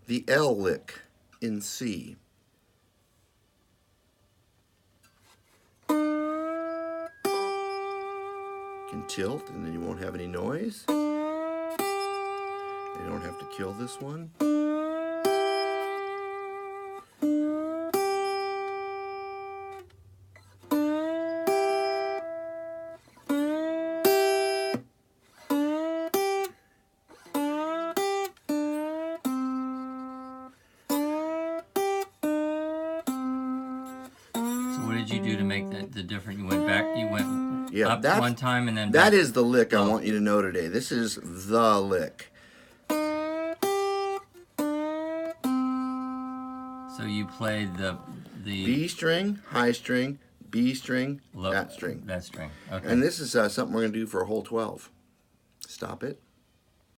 the L lick in C. You can tilt and then you won't have any noise. You don't have to kill this one. What did you do to make that the difference? You went back, you went up one time and then back. That is the lick I want you to know today. This is the lick. So you played the B string, high string, B string, that string. That string. Okay. And this is something we're going to do for a whole 12. Stop it.